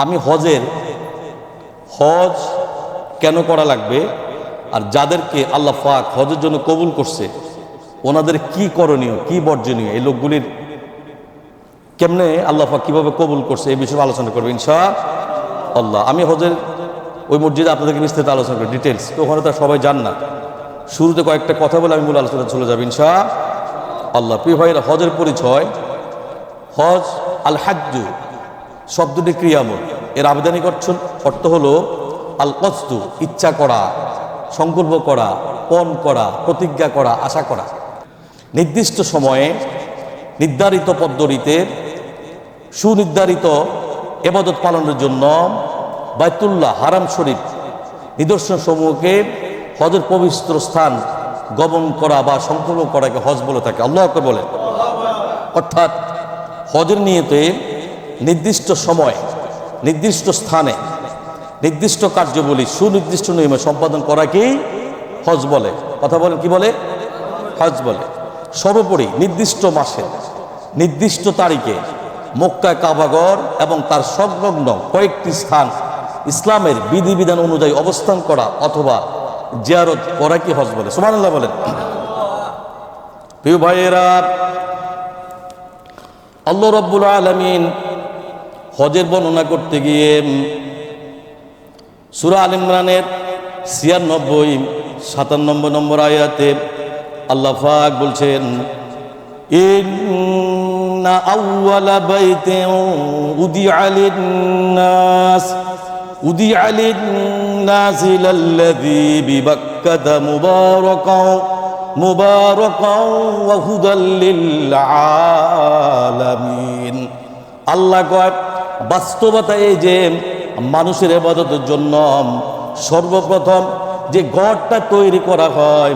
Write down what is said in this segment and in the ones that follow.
আমি হজ কেন করা লাগবে, আর যাদেরকে আল্লাহ পাক হজের জন্য কবুল করছে ওনাদের কি করণীয়, কি বর্জনীয়, এই লোকগুলির কেমনে আল্লাহ পাক কিভাবে কবুল করছে এই বিষয়ে আলোচনা করবে ইনশাআল্লাহ। আমি হজের ওই মসজিদে আপনাদেরকে বিস্তারিত আলোচনা করি, ডিটেলস, তো ওখানে তো সবাই জান না। শুরুতে কয়েকটা কথা বলে আমি মূল আলোচনা চলে যাবো ইনশাআল্লাহ। প্রিয় ভাইয়েরা, হজের পরিচয়। হজ আল হাজ্জু শব্দটি ক্রিয়ামূল, এর আবেদনিক অর্থ হলো আল কসদু, ইচ্ছা করা, সংকল্প করা, পণ করা, প্রতিজ্ঞা করা, আশা করা। নির্দিষ্ট সময়ে নির্ধারিত পদ্ধতিতে সুনির্ধারিত ইবাদত পালনের জন্য বাইতুল্লাহ হারাম শরীফ নিদর্শন সমূহকে হজের পবিত্র স্থান গমন করা বা সংকল্প করাকে হজ বলে থাকে। আল্লাহু আকবার বলে। অর্থাৎ হজের নিয়তে নির্দিষ্ট সময়, নির্দিষ্ট স্থানে, নির্দিষ্ট কার্যবলী সুনির্দিষ্ট নিয়মে সম্পাদন করাকেই হজ বলে। কথা বলেন, কি বলে? হজ বলে। সর্বোপরি নির্দিষ্ট মাসে নির্দিষ্ট তারিখে মক্কা কাবাগর এবং তার সংলগ্ন কয়েকটি স্থান ইসলামের বিধিবিধান অনুযায়ী অবস্থান করা অথবা জিয়ারত করাকে হজ বলে। সুবহানাল্লাহ বলেন। প্রিয় ভাইয়েরা, আল্লাহ রাব্বুল আলামিন হজের বর্ণনা করতে গিয়ে সূরা আল ইমরানের 96-97 নম্বর আয়াতে আল্লাহ পাক বলছেন, ইন্না আউওয়ালা বাইতিন উদিআ লিন-নাস লাল্লাযী বিবাক্কাতা মুবারাকান ওয়া হুদাল লিল আলামিন। আল্লাহ কয়, বাস্তবতা এই যে মানুষের ইবাদতের জন্য সর্বপ্রথম যে ঘরটা তৈরি করা হয়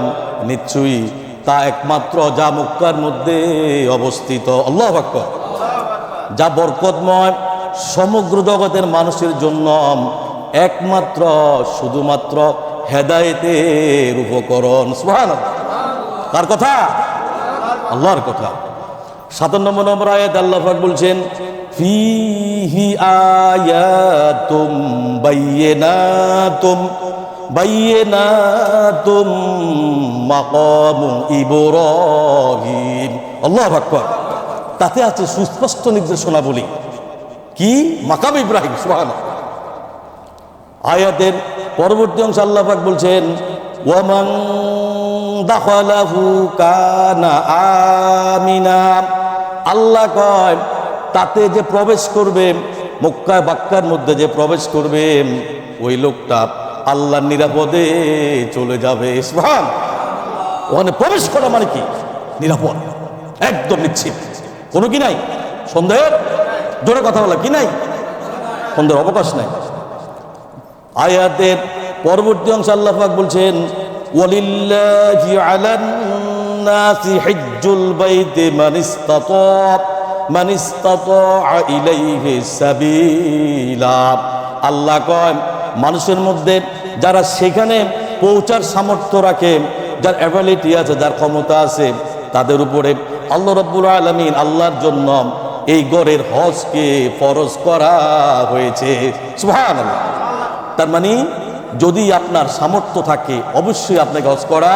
নিশ্চয়ই তা একমাত্র যা মক্কার মধ্যে অবস্থিত, আল্লাহু আকবার, যা বরকতময়, সমগ্র জগতের মানুষের জন্য একমাত্র শুধুমাত্র হেদায়েতের উপকরণ। সুবহানাল্লাহ। কার কথা? আল্লাহর কথা। 57 নম্বর আয়াত আল্লাহ পাক বলছেন, ফীহি আয়াতুম বাইয়িনাতুম মাকামু ইব্রাহিম। আল্লাহু আকবার। তাতে আছে সুস্পষ্ট নির্দেশনাবলী। কি? মাকাম ইব্রাহিম। সুবহানাল্লাহ। আয়াতের পরবর্তী অংশ আল্লাহ পাক বলছেন, ওয়ামান দাখালাহু কানা আমিনা। আল্লাহ কয়, তাতে যে প্রবেশ করবে, মক্কা বাক্কার মধ্যে যে প্রবেশ করবে, ওই লোকটা আল্লাহর নিরাপদে চলে যাবে। সুবহান। ওখানে প্রবেশ করা মানে কি? নিরাপদ, একদম নিশ্চিত, কোনো কি নাই সন্দেহের, জোরে কথা বলা, কি নাই সন্দেহের অবকাশ নাই। আয়াতের পরবর্তী অংশ আল্লাহ পাক বলছেন, ওয়ালিল্লাহি আলান নাসি হিজ্জুল বাইতি মান ইসতাতা ইলাইহি সাবিলা। আল্লাহ কয়, মানুষের মধ্যে যারা সেখানে পৌঁছার সামর্থ্য রাখে, যার অ্যাবিলিটি আছে, যার ক্ষমতা আছে, তাদের উপরে আল্লাহ রাব্বুল আলামিন আল্লাহর জন্য এই গড়ের হজকে ফরজ করা হয়েছে। সুবহানাল্লাহ। তার মানে যদি আপনার সামর্থ্য থাকে অবশ্যই আপনাকে হজ করা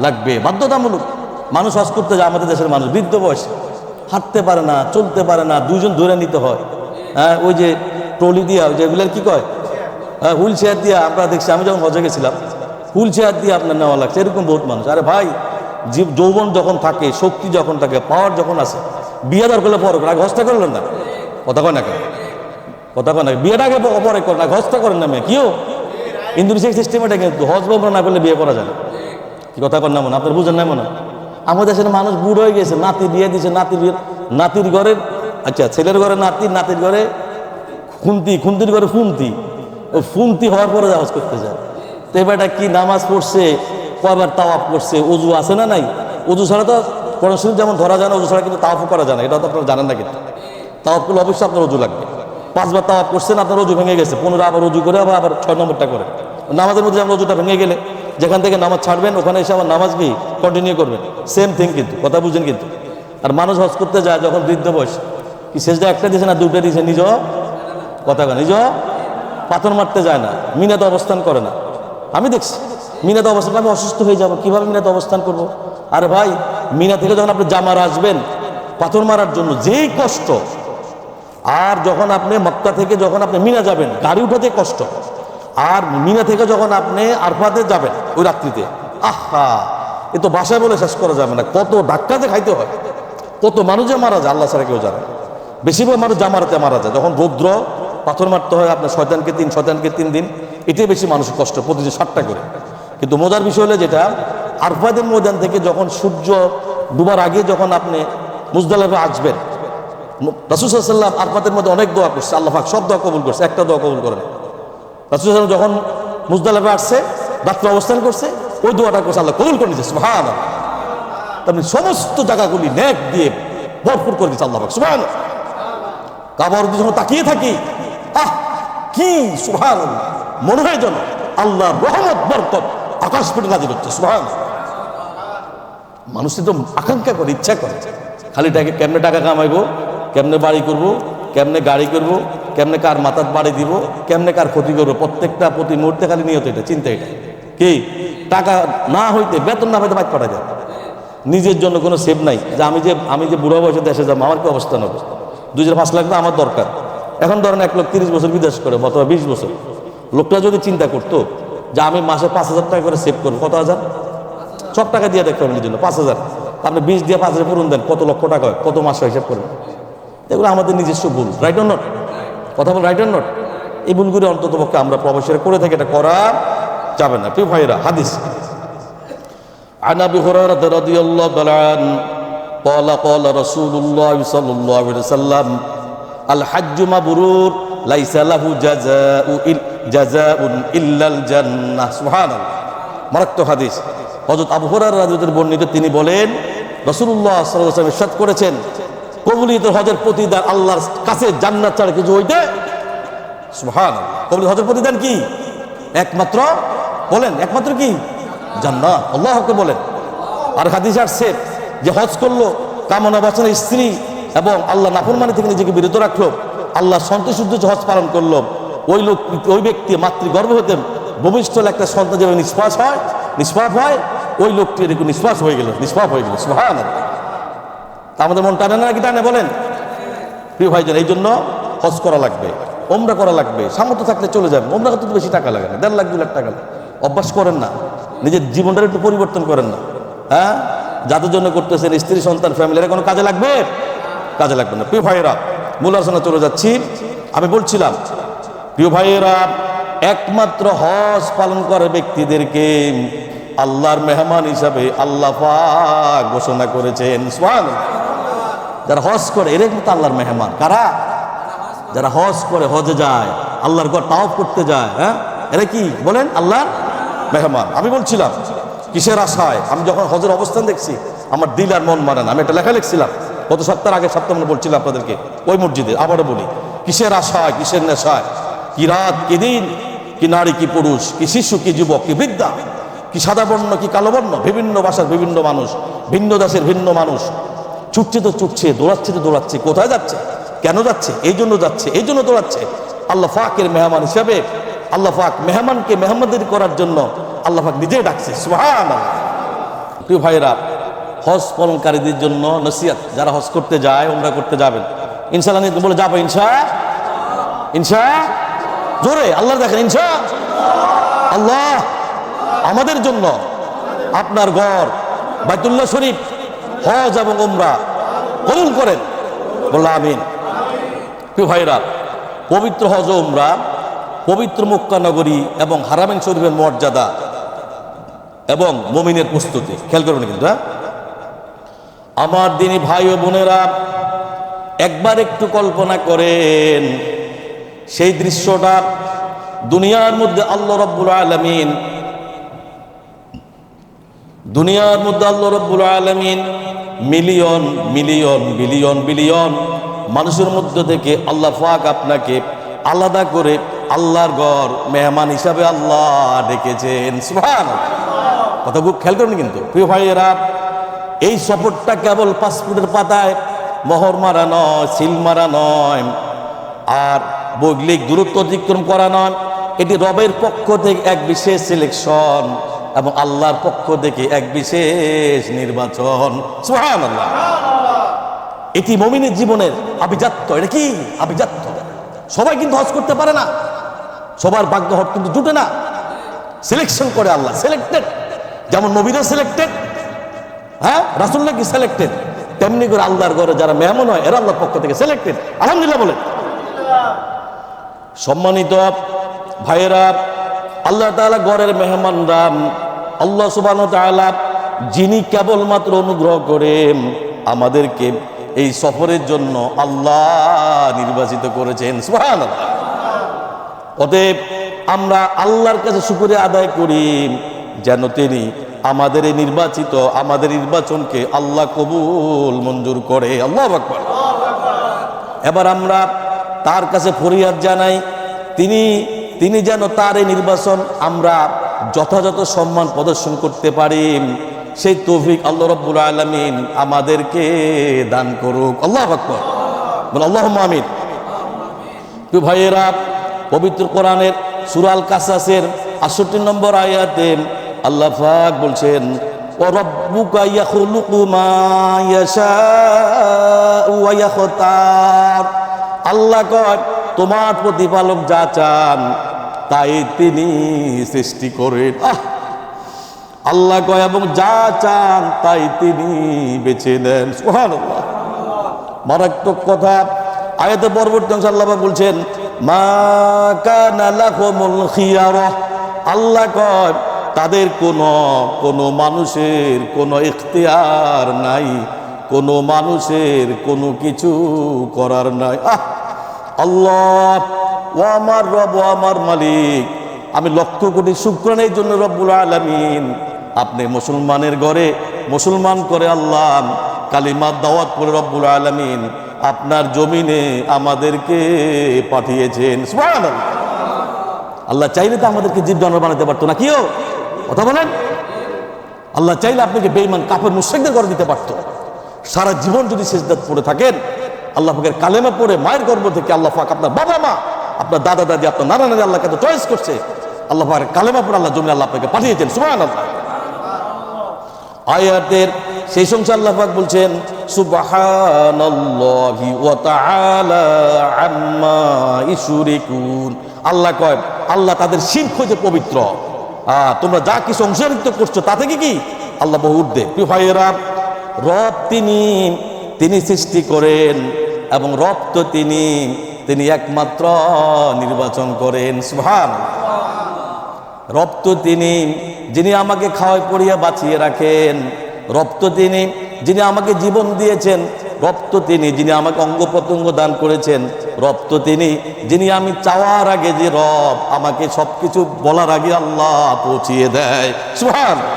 লাগবে, বাধ্যতামূলক। মানুষ হজ করতে যায়, আমাদের দেশের মানুষ বৃদ্ধ বয়সে হাঁটতে পারে না, চলতে পারে না, দুইজন ধরে নিতে হয়। হ্যাঁ, ওই যে ট্রলি দিয়া, ওই যেগুলোর কি কয়, হুইল চেয়ার দিয়া আমরা দেখছি, আমি যখন হজে গেছিলাম হুইল চেয়ার দিয়ে আপনার নেওয়া লাগছে, এরকম বহুত মানুষ। আরে ভাই, যৌবন যখন থাকে, শক্তি যখন থাকে, পাওয়ার যখন আছে, বিয়ে দর করলে পরে আগে হজটা করলেন না, কথা কয় না কেন? কথা কয় না, বিয়েটা আগে পরে করেন, আগে হজটা করেন না। মেয়ে কিও ইন্দোনেশিয়ার সিস্টেমটা কিন্তু হজ বমরা না করলে বিয়ে করা যায় না। কি কথা কর না মনে, আপনার বুঝেন না মনে? আমাদের দেশের মানুষ বুড়ো হয়ে গেছে, নাতি বিয়ে দিয়েছে, নাতির ঘরের, আচ্ছা ছেলের ঘরে নাতি, নাতির ঘরে খুন্তি, খুন্তির ঘরে ফুন্তি, ওই ফুন্তি হওয়ার পরে হজ করতে যায়। তো এবারটা কি নামাজ পড়ছে, কয়বার তাওয়াফ করছে, অজু আছে না নাই? অজু ছাড়া তো কোরআন শরীফ যেমন ধরা যায় না, অজু ছাড়া কিন্তু তাওয়াফ করা যায় না, এটা তো আপনারা জানেন না। কিন্তু তাওয়াফ করলে অবশ্যই আপনার অজু লাগবে। 5 বার তাওয়াফ করছেন, আপনার অজু ভেঙে গেছে, 15 আবার অজু করে আবার 6 নম্বরটা করে। নামাজের মধ্যে যেমন অজুটা ভেঙে গেলে যেখান থেকে নামাজ ছাড়বেন ওখানে এসে আবার নামাজ কি কন্টিনিউ করবেন, সেম থিং। কিন্তু কথা বুঝেন কিন্তু। আর মানুষ হজ করতে যায় যখন বৃদ্ধ বয়স, কি সেজদা একটা দিয়েছে না দুটো দিয়েছে, নিজেও কথা নিজ পাথর মারতে যায় না, মিনাতে অবস্থান করে না। আমি দেখছি মিনাতে অবস্থান, আমি অসুস্থ হয়ে যাব, কিভাবে মিনাতে অবস্থান করব? আরে ভাই, মিনা থেকে যখন আপনি জামার আসবেন পাথর মারার জন্য যেই কষ্ট, আর যখন আপনি মক্কা থেকে যখন আপনি মিনা যাবেন গাড়ি উঠাতে কষ্ট, আর মিনা থেকে যখন আপনি আরফাতে যাবেন ওই রাত্রিতে, আহা, এ তো বাসায় বলে শেষ করা যাবে না। কত ধাক্কাতে খাইতে হয়, কত মানুষ যে মারা যায় আল্লাহ ছাড়া কেউ জানে। বেশিরভাগ মানুষ জামারাতে মারা যায়, যখন রৌদ্র পাথর মারতে হয় আপনার শয়তানকে 3 দিন, এটাই বেশি মানুষের কষ্ট, প্রতিদিন 7টা করে। কিন্তু মজার বিষয় হলো যেটা, আরফাদের ময়দান থেকে যখন সূর্য ডুবার আগে যখন আপনি মুজদালিফা আসবেন, রাসূল সাল্লাল্লাহু আলাইহি ওয়াসাল্লাম আরফাতের মধ্যে অনেক দোয়া করছে, আল্লাহ পাক সব দোয়া কবুল করছে, একটা দোয়া কবুল করেন। রাসূল সাল্লাল্লাহু আলাইহি ওয়াসাল্লাম যখন মুজদালিফা আসছে, রাত্রে অবস্থান করছে, ওই দোয়াটা করছে, আল্লাহ কবুল করে নিয়েছে, সুবহানাল্লাহ। আপনি সমস্ত জায়গাগুলি নেক দিয়ে ভরপুর করে দিচ্ছে আল্লাহ পাক, সুবহানাল্লাহ। কাবার দিকে যখন তাকিয়ে থাকি, আহ কি সুবহানাল্লাহ, মনে হয় যেন আল্লাহর রহমত বরকত আকাশ পেটে নাজিল হচ্ছে, সুবহানাল্লাহ। মানুষের তো আকাঙ্ক্ষা করে, ইচ্ছা করে, খালি কেমনে টাকা কামাইবো, কেমনে বাড়ি করব, কেমনে গাড়ি করব, কেমনে কার মাথার বাড়ি দিব, কেমনে কার ক্ষতি করবো, প্রত্যেকটা প্রতি মুহূর্তে খালি নিয়ত এটা, চিন্তা এটা কি, টাকা না হইতে, বেতন না হইতে বাইক পাঠা যায়, নিজের জন্য কোনো সেভ নাই, যে আমি যে বুড়ো বয়সে দেশে যাবো, আমার কি অবস্থান হবে, 2-5 লাখ না আমার দরকার। এখন ধরেন 1,30,000 বছর বিদেশ করে অথবা 20 বছর, লোকটা যদি চিন্তা করতো যে আমি মাসে 5,000 টাকা করে সেভ করবো, কত হাজার, সব টাকা দিয়ে দেখতে হবে জন্য 5,000, আপনি 20 দিয়ে 5,000 পূরণ দেন, কত লক্ষ টাকা হয়, কত মাসে হিসাব করেন। এগুলো আমাদের নিজস্ব ভুল, রাইট অর নট, কথা বল, রাইট অর নট। এই ভুলগুলি অন্তত পক্ষে আমরা প্রবাসীরা করে থাকি, এটা করা যাবে না। প্রিয় ভাইরা, হাদিস عن أبي هريرة رضي الله تعالى عنه قال قال رسول الله صلى الله عليه وسلم الحج مبرور ليس له جزاء إلا الجنة سبحان الله। মারাত্মক হাদিস, হযরত আবু হুরায়রা রাদিয়াল্লাহু আনহু বর্ণিত, তিনি বলেন রাসূলুল্লাহ সাল্লাল্লাহু আলাইহি ওয়াসাল্লাম ইরশাদ করেছেন, কবুলিত হজের প্রতিদান আল্লাহর কাছে জান্নাত ছাড়া কিছু হইতে, সুবহানাল্লাহ। কবুলিত হজের প্রতিদান কি? একমাত্র, বলেন একমাত্র কি? জান্নাত। আল্লাহু আকবার বলেন। আর হাদিসে আসছে যে হজ করলো, কামনা বাসনা স্ত্রী এবং আল্লাহ নাফরমানি থেকে নিজেকে বিরত রাখলো, আল্লাহ সন্তুষ্ট হজ পালন করলো, ওই ব্যক্তি মাতৃগর্ভ হতে ভবিষ্যৎ একটা সন্তান যেভাবে নিষ্পাপ হয়, ওই লোকটি এরকম নিষ্পাপ হয়ে গেল, সুবহানাল্লাহ। আমাদের মন টানে না, কি টানে বলেন? প্রিয় ভাইজান, এই জন্য হজ করা লাগবে, ওমরা করা লাগবে, সামর্থ্য থাকলে চলে যাবেন। ওমরা করতে বেশি টাকা লাগে না, 1.5 লাখ 2 লাখ টাকা। অভ্যাস করেন না, নিজের জীবনটা একটু পরিবর্তন করেন না। হ্যাঁ, যাদের জন্য করতেছেন, স্ত্রী সন্তান ফ্যামিলির কোনো কাজে লাগবে না। প্রিয় ভাইয়েরা, মূল আলোচনা চলে যাচ্ছি। আমি বলছিলাম প্রিয় ভাইয়েরা, একমাত্র হজ পালন করে ব্যক্তিদেরকে আল্লাহর মেহমান হিসাবে আল্লাহ পাক ঘোষণা করেছেন, সুবহানাল্লাহ। যারা হজ করে এরা কিন্তু আল্লাহর মেহমান। কারা? যারা হজ করে, হজে যায়, আল্লাহর ঘর তাওয়াফ করতে যায়, হ্যাঁ, এরা কি বলেন? আল্লাহর মেহমান। আমি বলছিলাম কিসের আশায়, আমি যখন হজের অবস্থান দেখছি আমার দিল আর মন মানে না। আমি একটা লেখা লিখছিলাম গত সপ্তাহ মানে বলছিলাম আপনাদেরকে ওই মসজিদে, আবারও বলি, কিসের আশায়, কিসের নেশায়, কি রাত কি দিন, কি নারী কি পুরুষ, কি শিশু কি যুবক কি বৃদ্ধা, কি সাদা বর্ণ কি কালো বর্ণ, বিভিন্ন ভাষার বিভিন্ন মানুষ, ভিন্ন দেশের ভিন্ন মানুষ, ছুটছে তো ছুটছে, দৌড়াচ্ছে তো দৌড়াচ্ছে, কোথায় যাচ্ছে, কেন যাচ্ছে, এই জন্য দৌড়াচ্ছে। আল্লাহ পাকের মেহমান হিসাবে আল্লাহ পাক মেহমানকে মেহমানদারি করার জন্য আল্লাহ পাক নিজেই ডাকছে, সুবহানাল্লাহ। প্রিয় ভাইরা, হজ পালনকারীদের জন্য নসিহত, যারা হজ করতে যায়, উমরা করতে যাবেন, ইনশাআল্লাহ নিয়ে বলে যাবো, ইনশা জোরে আল্লাহ দেখেন, আল্লাহ আমাদের জন্য আপনার ঘর বাইতুল্লাহ শরীফ হজ এবং উমরা কবুল করেন, বললাম আমিন। প্রিয় ভাইরা, পবিত্র হজ ও উমরা, পবিত্র মক্কা নগরী এবং হারামাইন শরীফের মর্যাদা এবং মুমিনের প্রস্তুতি খেয়াল করবেন কিন্তু। আমার দিনী ভাই ও বোনেরা, একবার একটু কল্পনা করেন সেই দৃশ্যটা। দুনিয়ার মধ্যে আল্লাহ রাব্বুল আলামিন মিলিয়ন মিলিয়ন বিলিয়ন বিলিয়ন মানুষের মধ্য থেকে আল্লাহ পাক আপনাকে আলাদা করে আল্লাহর ঘর মেহমান হিসাবে আল্লাহ ডেকেছেন, সুবহানাল্লাহ। কথা খুব খেয়াল করেন কিন্তু প্রিয় ভাইয়েরা, এই সফরটা কেবল পাসপোর্টের পাতায় মোহর মারা নয়, সিল মারা নয়, আর বৈজ্ঞানিক দূরত্ব অতিক্রম করা নয়, এটি রবের পক্ষ থেকে এক বিশেষ সিলেকশন এবং আল্লাহর পক্ষ থেকে এক বিশেষ নির্বাচন। সুবহানাল্লাহ। এটি মুমিনের জীবনের আভিজাত্য। এটা কি আভিজাত্য? সবাই কিন্তু হজ করতে পারে না, সবার ভাগ্য হজ কিন্তু জুটে না। সিলেকশন করে আল্লাহ, সিলেক্টেড। যেমন নবীরা সিলেক্টেড, হ্যাঁ, রাসূলরা কি সিলেক্টেড, তেমনি করে আল্লাহর ঘরে যারা মেহমান হয় এরা আল্লাহর পক্ষ থেকে সিলেক্টেড। আলহামদুলিল্লাহ বলেন। সম্মানিত ভাইয়েরা, আল্লাহ তাআলা ঘরের মেহমানরা, আল্লাহ সুবহানাহু ওয়া তাআলা যিনি কেবলমাত্র অনুগ্রহ করেন আমাদেরকে এই সফরের জন্য আল্লাহ নির্বাচিত করেছেন। সুবহানাল্লাহ। অতএব আমরা আল্লাহর কাছে শুকরিয়া আদায় করি যেন তিনি আমাদের এই আমাদের নির্বাচনকে আল্লাহ কবুল মঞ্জুর করে। আল্লাহু আকবার। এবার আমরা তার কাছে ফরিয়াদ জানাই, তিনি যেন তার এই নির্বাচন আমরা যথাযথ সম্মান প্রদর্শন করতে পারি, সেই তৌফিক আল্লাহ রাব্বুল আলামিন আমাদেরকে দান করুক। আল্লাহু আকবার। বলেন আল্লাহুম্মা আমিন। তো ভাইয়েরা, পবিত্র কোরআনের সূরা আল কাসাসের ৬৮ নম্বর আয়াতে আল্লাহ পাক বলছেন, ওয়া রাব্বুকা ইয়াখলুকু মা ইয়াশাউ ওয়া ইয়াখতার। আল্লাহ কয় তোমার প্রতিপালক যা চান তাই তিনি সৃষ্টি করেন। আল্লাহ কয় এবং যা চান তাই তিনি বেছে নেন। সুবহানাল্লাহ। মারাত্মক কথা। আয়াতের পরবর্তী অংশে আল্লাহ পাক বলছেন, মা কানা লাকুমুল খিয়ারা। আল্লাহ কয় তাদের কোনো মানুষের কোনো ইখতিয়ার নাই, কোনো মানুষের কোনো কিছু করার নাই। আল্লাহ, ও আমার রব, ও আমার মালিক, আমি লক্ষ কোটি শুকরানা এই জন্য রব্বুল আলামিন আপনি মুসলমানের ঘরে মুসলমান করে আল্লাহ কালিমার দাওয়াত করে রব্বুল আলামিন আপনার জমিনে আমাদেরকে পাঠিয়েছেন। সুবহানাল্লাহ। আল্লাহ চাইলে তো আমাদেরকে জীব জানোয়ার বানাতে পারতো না, কিও কথা বলেন। আল্লাহ চাইলে আপনাকে বেঈমান কাফের মুশরিকদের করে দিতে পারতো। সারা জীবন যদি সিজদাত পড়ে থাকেন, আল্লাহ পাকের কালেমা পড়ে মায়ের গর্ভ থেকে আল্লাহ পাক আপনার বাবা মা, আপনার দাদা দাদি, আপনার নানা নানি আল্লাহকে তো চয়েস করছে, আল্লাহ পাকের কালেমা পড়ে আল্লাহ জমিনে আল্লাহ আপনাকে পাঠিয়েছেন। সুবহানাল্লাহ। আয়াতের সেই সংখ্যা আল্লাহ পাক বলছেন, সুবহানাল্লাহি ওয়া তাআলা আম্মা ইউশরিকুন। আল্লাহ কয় আল্লাহ তাদের শিরক হইতে পবিত্র। তোমরা যা কিছু অংশীদারিত্ব করছো তা থেকে কি আল্লাহ বহু ঊর্ধ্বে। প্রিয় ভাইয়েরা, রব তিনি সৃষ্টি করেন এবং রব তো তিনি একমাত্র নির্বাচন করেন। সুবহানাল্লাহ। রব তো যিনি আমাকে খাওয়াই পড়িয়া বাঁচিয়ে রাখেন। রব তো যিনি আমাকে জীবন দিয়েছেন। রব তো যিনি আমাকে অঙ্গ প্রত্যঙ্গ দান করেছেন। রব তো যিনি আমি চাওয়ার আগে যে রব আমাকে সবকিছু বলার আগে আল্লাহ পৌঁছিয়ে দেয়। সুবহানাল্লাহ।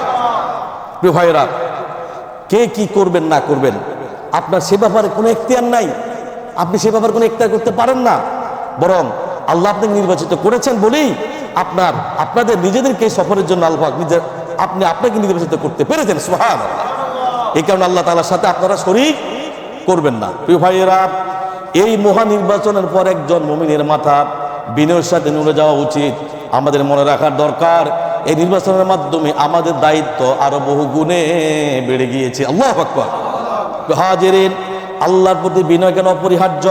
প্রিয় ভাইয়েরা, কে কি করবেন না করবেন আপনার সে ব্যাপারে কোনো এখতিয়ার নাই, আপনি সে ব্যাপারে কোনো এখতিয়ার করতে পারেন না। বরং আল্লাহ আপনাকে নির্বাচিত করেছেন বলেই আপনাদের নিজেদেরকে সফরের জন্য আল্লাহ আপনাকে নির্বাচিত করতে পেরেছেন। সুবহানাল্লাহ। এই কারণে আল্লাহ তাআলার সাথে আপনারা শরীক করবেন না। প্রিয় ভাইয়েরা, এই মহা নির্বাচনের পর একজন মুমিনের মাথা বিনয়ের সাথে নুয়ে যাওয়া উচিত। আমাদের মনে রাখার দরকার, এই নির্বাচনের মাধ্যমে আমাদের দায়িত্ব আরো বহু গুণে বেড়ে গিয়েছে। আল্লাহু আকবার। হাজিরিন, আল্লাহর প্রতি বিনয় কেন অপরিহার্য?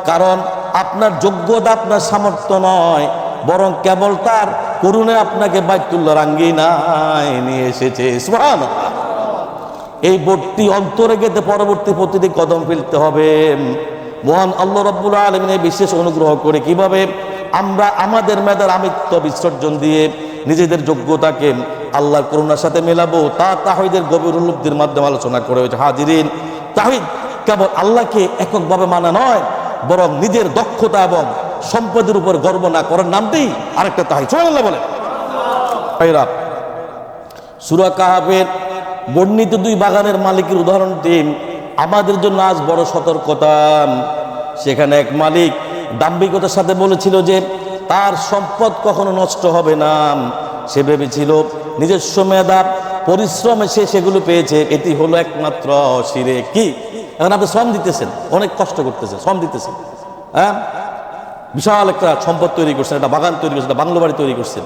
কারণ আপনার যোগ্যতা, আপনার সামর্থ্য নয়, বরং কেবল তার করুণায় আপনাকে বাইতুল্লাহর আঙ্গিনায় নিয়ে এসেছে। সুবহানাল্লাহ। এই বোধটি অন্তরে গেতে পরবর্তী প্রতিটি কদম ফেলতে হবে। মহান আল্লাহ রাব্বুল আলামিন বিশেষ অনুগ্রহ করে কিভাবে আমরা আমাদের মেধার আমিত্ব বিসর্জন দিয়ে নিজেদের যোগ্যতাকে আল্লাহর করুণার সাথে মেলাবো, তা তাওহীদের গভীর উপলব্ধির মাধ্যমে আলোচনা করে হয়েছে। হাজিরিন, তাওহীদ কেবল আল্লাহকে এককভাবে মানা নয়, বরং নিজের দক্ষতা এবং সম্পদের উপর গর্ব না করার নামটি আরেকটা তাওহীদ। সুবহানাল্লাহ বলে। ভাইরা, সূরা কাহাফের বর্ণিত দুই বাগানের মালিকের উদাহরণটি আমাদের জন্য আজ বড় সতর্কতা। সেখানে এক মালিক দাম্ভিকতার সাথে বলেছিল যে তার সম্পদ কখনো নষ্ট হবে না। সে ভেবেছিল নিজস্ব মেধা পরিশ্রমে সে সেগুলো পেয়েছে, এটি হলো একমাত্র শিরক। কি এখন আপনি শ্রম দিতেছেন, অনেক কষ্ট করতেছেন, শ্রম দিতেছেন, হ্যাঁ, বিশাল একটা সম্পদ তৈরি করছেন, একটা বাগান তৈরি করছেন, একটা বাংলো বাড়ি তৈরি করছেন।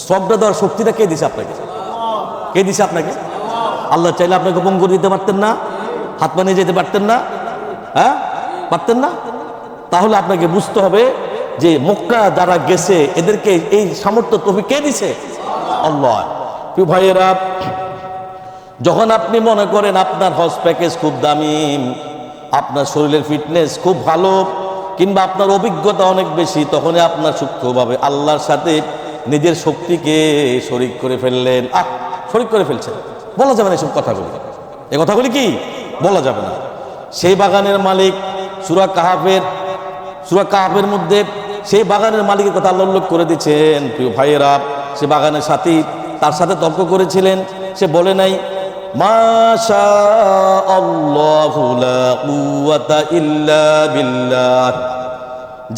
সবটা দেওয়ার শক্তিটা কে দিছে আপনাকে? কে দিছে আপনাকে? আল্লাহ চাইলে আপনাকে পঙ্গু দিতে পারতেন না? হাত পা নিয়ে যেতে পারতেন না? হ্যাঁ, পারতেন না? তাহলে আপনাকে বুঝতে হবে যে মক্কা যারা গেছে এদেরকে এই সামর্থ্য তৌফিক কে দিছে? আল্লাহ। প্রিয় ভাইয়েরা, যখন আপনি মনে করেন আপনার হজ প্যাকেজ খুব দামি, আপনার শরীরের ফিটনেস খুব ভালো, কিংবা আপনার অভিজ্ঞতা অনেক বেশি, তখনই আপনার সূক্ষ্মভাবে আল্লাহর সাথে নিজের শক্তিকে শরীক করে ফেললেন। শরীক করে ফেলছেন, বলা যাবে না এসব কথাগুলি। এই কথাগুলি কি বলা যাবে না। সেই বাগানের মালিক, সূরা কাহাফের মধ্যে সেই বাগানের মালিকের কথা আল্লাহ উল্লেখ করে দিচ্ছেন। প্রিয় ভাইয়েরা, সে বাগানের সাথী তার সাথে তর্ক করেছিলেন। সে বলে নাই মাশা আল্লাহু লা কুওয়াতা ইল্লা বিল্লাহ,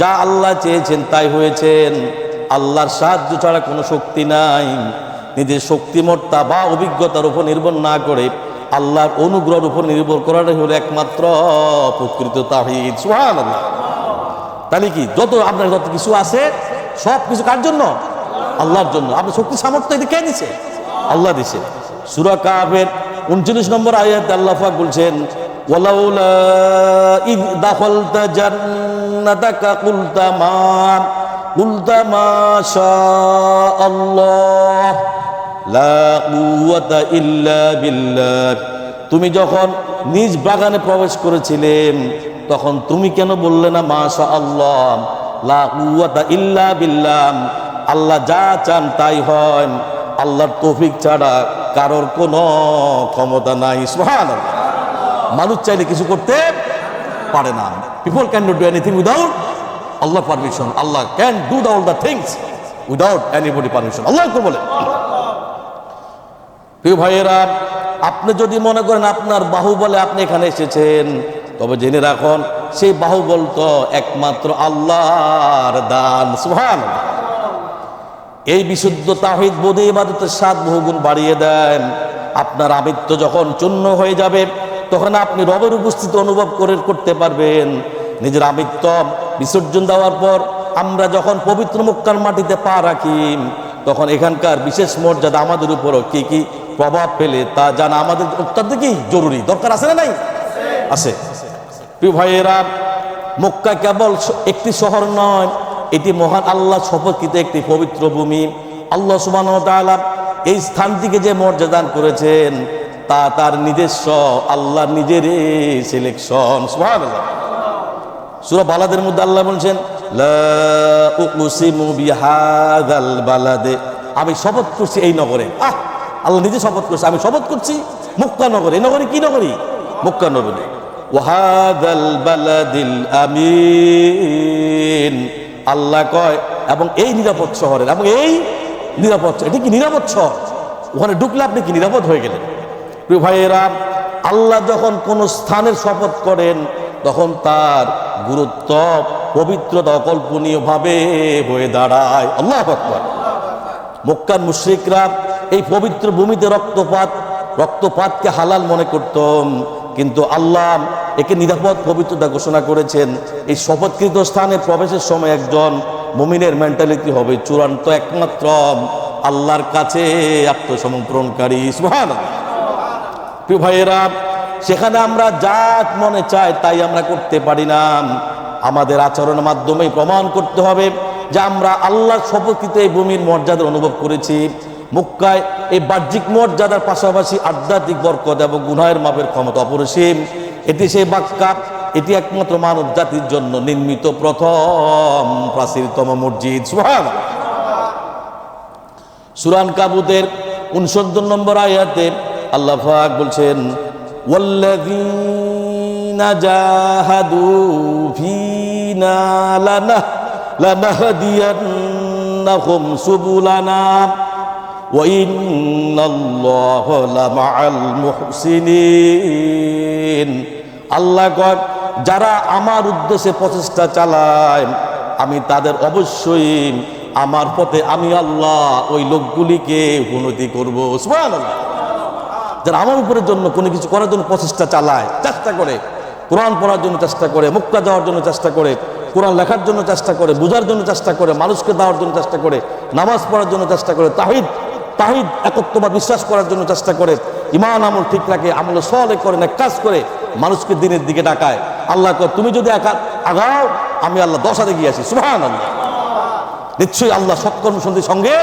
যা আল্লাহ চেয়েছেন তাই হয়েছেন, আল্লাহর সাহায্য ছাড়া কোনো শক্তি নাই। নিজের শক্তিমত্তা বা অভিজ্ঞতার উপর নির্ভর না করে আল্লাহর অনুগ্রহের উপর নির্ভর করাটাই হলো একমাত্র প্রকৃত তাওহীদ। সুবহানাল্লাহ। তাহলে কি যত আপনার যত কিছু আছে সব কিছু কার জন্য? আল্লাহর জন্য। আপনার শক্তি সামর্থ্য এটা কে দিছে? আল্লাহ দিছে। সূরা কাহাফের 39 নম্বর আয়াতে আল্লাহ পাক বলছেন ওয়ালাউলা ইয দাখালতা জান্নাতাকা কুলতা মা শা আল্লাহ লা কুওয়াতা ইল্লা বিল্লাহ, তুমি যখন নিজ বাগানে প্রবেশ করেছিলেন তখন তুমি কেন বললে না মাশা আল্লাহ লা কুওয়াতা ইল্লা বিল্লাহ, আল্লাহ যা চান তাই হয়, আল্লাহর তৌফিক ছাড়া কারোর কোনো ক্ষমতা নাই। সুবহানাল্লাহ। মানুষ চাইলে কিছু করতে পারে না। People can not do anything without Allah permission. Allah can do all the things without anybody permission. Allah বলে। প্রিয় ভাইয়েরা, আপনি যদি মনে করেন আপনার বাহুবলে আপনি এখানে এসেছেন, তবে জেনে রাখুন সেই বাহুবল তো একমাত্র আল্লাহর দান। সুবহানাল্লাহ। এই বিশুদ্ধ তাওহীদ বোধে ইবাদতের স্বাদ বহুগুণ বাড়িয়ে দেন। আপনার আমিত্ব যখন চূর্ণ হয়ে যাবে তখন আপনি রবের উপস্থিতি অনুভব করতে পারবেন। নিজের আমিত্ব বিসর্জন দেওয়ার পর আমরা যখন পবিত্র মক্কার মাটিতে পা রাখি তখন এখানকার বিশেষ মর্যাদা আমাদের উপরও কি কি প্রভাব ফেলে তা জানা আমাদের অত্যন্ত কি জরুরি, দরকার আছে না নাই? আছে। প্রিয় ভাইয়েরা, মক্কা কেবল একটি শহর নয়, এটি মহান আল্লাহ শপথকৃত একটি পবিত্র ভূমি। আল্লাহ সুবহানাহু ওয়া তাআলা এই স্থানটিকে যে মর্যাদা দান করেছেন তা তার নিজস্ব আল্লাহ নিজের সিলেকশন। সুবহানাল্লাহ। সূরা বালাদের মধ্যে আল্লাহ বলছেন লা উকসিমু বিহাযাল বালাদে, আমি শপথ করছি এই নগরে। আল্লাহ নিজে শপথ করছে, আমি শপথ করছি মক্কা নগরে। এই নগরে কি নগরী? মক্কা নগরী। ওয়াহাযাল বালাদিল আমিন, আল্লাহ কয় এবং এই নিরাপদ শহরের, এবং এই নিরাপদ, এটা কি নিরাপদ শহর, ওখানে ঢুকলে আপনি কি নিরাপদ হয়ে গেলেন। প্রিয় ভাইয়েরা, আল্লাহ যখন কোন স্থানের শপথ করেন তখন তার গুরুত্ব পবিত্রতা অকল্পনীয় ভাবে হয়ে দাঁড়ায়। আল্লাহু আকবার। মক্কার মুশরিকরা এই পবিত্র ভূমিতে রক্তপাতকে হালাল মনে করত, কিন্তু আল্লাহ একে নিরাপদ পবিত্রতা ঘোষণা করেছেন। এই শপথকৃত স্থানে প্রবেশের সময় একজন মুমিনের মেন্টালিটি হবে চূড়ান্ত একমাত্র আল্লাহর কাছে আত্মসমর্পণকারী। সুবহানাল্লাহ। প্রিয় ভাইয়েরা, সেখানে আমরা যা মনে চাই তাই আমরা করতে পারি না। আমাদের আচরণের মাধ্যমেই প্রমাণ করতে হবে যে আমরা আল্লাহর শপথকৃত এই ভূমির মর্যাদা অনুভব করেছি। মক্কায় এই বাহ্যিক মর্যাদার পাশাপাশি আধ্যাত্মিক বরকত এবং গুনাহের মাপের ক্ষমতা অপরিসীম। এটি সেই বাক্কা, এটি একমাত্র মানব জাতির জন্য নির্মিত প্রথম প্রাচীনতম মসজিদ। সুবহানাল্লাহ। সূরা আনকাবুতের 69 নম্বর আয়াতে আল্লাহ পাক বলছেন ওয়াল্লাযীনা জাহাদু ফীনা লানাহদিয়ান্নাহুম সুবুলানা ওয়া ইন্নাল্লাহা লামাআল মুহসিনিন। আল্লাহ কয়, যারা আমার উদ্দেশ্যে প্রচেষ্টা চালায় আমি তাদের অবশ্যই আমার পথে আমি আল্লাহ ওই লোকগুলিকে উন্নতি করব। সুবহানাল্লাহ। যারা আমার উপরের জন্য কোনো কিছু করার জন্য প্রচেষ্টা চালায়, চেষ্টা করে, কোরআন পড়ার জন্য চেষ্টা করে, মক্কা যাওয়ার জন্য চেষ্টা করে, কোরআন লেখার জন্য চেষ্টা করে, বোঝার জন্য চেষ্টা করে, মানুষকে দেওয়ার জন্য চেষ্টা করে, নামাজ পড়ার জন্য চেষ্টা করে, তাহিদ একত্ববাদ বিশ্বাস করার জন্য চেষ্টা করে, ঈমান আমল ঠিক রাখে, আমল সালেহ করে, নেক কাজ করে, মানুষকে দিনের দিকে ডাকায়। আল্লাহ কয় তুমি যদি আগাও আমি আল্লাহ 10 হাতে গিয়ে আসি। সুবহানাল্লাহ। নিশ্চয়ই আল্লাহ সৎকর্মসন্ধীর সঙ্গে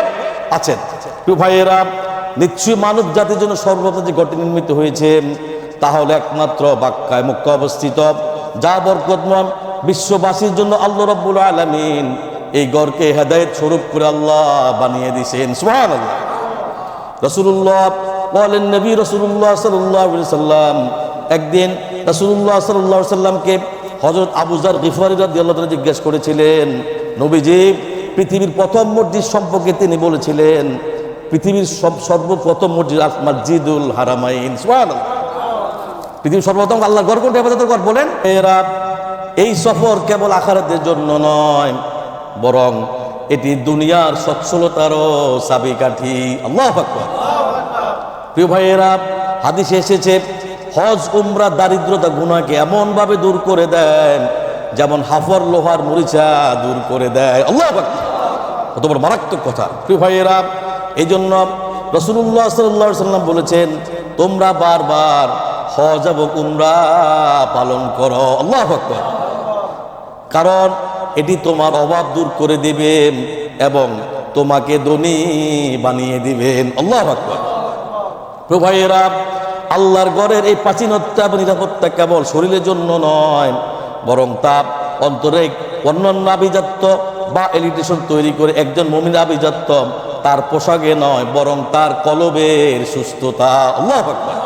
আছেন। প্রিয় ভাইয়েরা, নিশ্চয়ই মানব জাতির জন্য সর্বপ্রথম যে ঘরটি নির্মিত হয়েছে তা হলো একমাত্র বাক্কায় মক্কা অবস্থিত, যা বরকতময়। বিশ্ববাসীর জন্য আল্লাহ রাব্বুল আলামিন এই ঘরকে হেদায়েত স্বরূপ করে আল্লাহ বানিয়ে দিয়েছেন। সুবহানাল্লাহ। রাসূলুল্লাহ বলেন, নবী রাসূলুল্লাহ সাল্লাল্লাহু আলাইহি সাল্লাম একদিন রাসূলুল্লাহ সাল্লাল্লাহু আলাইহি সাল্লামকে হযরত আবু যার গিফারী রাদিয়াল্লাহু তাআলা জিজ্ঞেস করেছিলেন, নবীজি পৃথিবীর প্রথম মসজিদ সম্পর্কে তিনি বলেছিলেন, পৃথিবীর সর্বপ্রথম মসজিদ মসজিদুল হারামাইন। সুবহানাল্লাহ। পৃথিবীর সর্বপ্রথম আল্লাহর ঘর কোনটা? ইবাদতের ঘর। বলেন, এরা এই সফর কেবল আখিরাতের জন্য নয়, বরং এটি দুনিয়ার সচ্ছলতারও চাবিকাঠি। আল্লাহু আকবার। প্রিয় ভাইয়েরা, হাদিসে এসেছে হজ উমরা দারিদ্রতা গুনাহকে এমন ভাবে দূর করে দেন যেমন হাফর লোহার মরিচা দূর করে দেয়। আল্লাহু আকবার। কত বড় মারাত্মক কথা। প্রিয় ভাইয়েরা, এই জন্য রাসূলুল্লাহ সাল্লাল্লাহু আলাইহি সাল্লাম বলেছেন, তোমরা বারবার হজ এবং উমরা পালন করো। আল্লাহু আকবার। কারণ এটি তোমার অভাব দূর করে দিবেন এবং তোমাকে ধনী বানিয়ে দিবেন। আল্লাহু আকবার। প্রিয় ভাইয়েরা, আল্লাহর ঘরের এই প্রাচীনতা এবং নিরাপত্তা কেবল শরীরের জন্য নয়, বরং তা অন্তরে অন্যান্য আভিজাত্য বা এলিটেশন তৈরি করে একজন মুমিন আভিজাত্য তার পোশাকে নয়, বরং তার কলবের সুস্থতা। আল্লাহু আকবার।